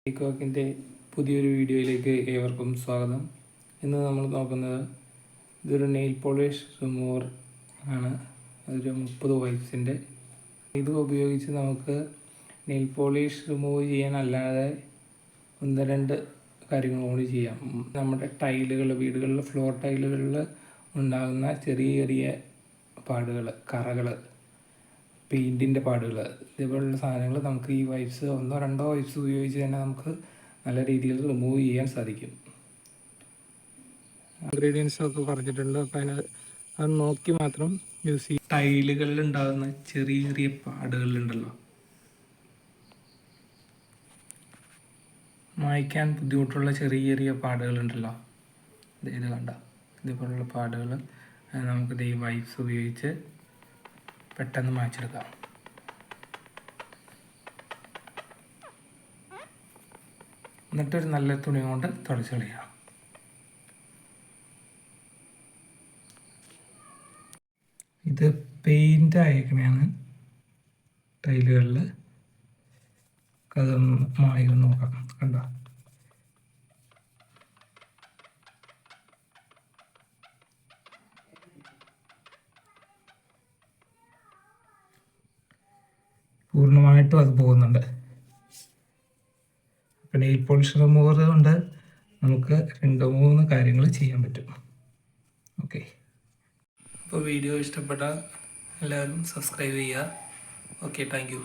പീക്കോക്കിൻ്റെ പുതിയൊരു വീഡിയോയിലേക്ക് ഏവർക്കും സ്വാഗതം. ഇന്ന് നമ്മൾ നോക്കുന്നത് ഇതൊരു നെയിൽ പോളിഷ് റിമൂവർ ആണ്. അതൊരു 30 വൈപ്സിൻ്റെ. ഇത് ഉപയോഗിച്ച് നമുക്ക് നെയിൽ പോളിഷ് റിമൂവ് ചെയ്യാനല്ലാതെ 1-2 കാര്യങ്ങൾ കൂടി ചെയ്യാം. നമ്മുടെ ടൈലുകൾ, വീടുകളിൽ ഫ്ലോർ ടൈലുകളിൽ ഉണ്ടാകുന്ന ചെറിയ ചെറിയ പാടുകൾ, കറകൾ, പെയിൻറ്റിൻ്റെ പാടുകൾ, ഇതേപോലുള്ള സാധനങ്ങൾ നമുക്ക് ഈ വൈപ്സ് 1-2 വൈപ്സ് ഉപയോഗിച്ച് തന്നെ നമുക്ക് നല്ല രീതിയിൽ റിമൂവ് ചെയ്യാൻ സാധിക്കും. ഇൻഗ്രീഡിയൻസൊക്കെ പറഞ്ഞിട്ടുണ്ട്. അപ്പോൾ അത് നോക്കി മാത്രം യൂസ് ചെയ്യും. ടൈലുകളിൽ ഉണ്ടാകുന്ന ചെറിയ ചെറിയ പാടുകളുണ്ടല്ലോ, മായ്ക്കാൻ ബുദ്ധിമുട്ടുള്ള ചെറിയ ചെറിയ പാടുകളുണ്ടല്ലോ, ഇത് കണ്ട ഇതേപോലുള്ള പാടുകൾ നമുക്കിത് ഈ വൈപ്സ് ഉപയോഗിച്ച് പെട്ടെന്ന് മായ്ച്ചെടുക്കാം. എന്നിട്ടൊരു നല്ല തുണി കൊണ്ട് തുടച്ച് കളയാം. ഇത് പെയിൻ്റ് അയക്കണയാണ് ടൈലുകളിൽ. അതൊന്ന് മായ്ക്കാൻ നോക്കാം. കണ്ടോ, പൂർണ്ണമായിട്ടും അത് പോകുന്നുണ്ട്. അപ്പോൾ നെയിൽ പോളിഷ് റിമൂവർ കൊണ്ട് നമുക്ക് 2-3 കാര്യങ്ങൾ ചെയ്യാൻ പറ്റും. ഓക്കെ, അപ്പോൾ വീഡിയോ ഇഷ്ടപ്പെട്ടാൽ എല്ലാവരും സബ്സ്ക്രൈബ് ചെയ്യുക. Okay, thank you.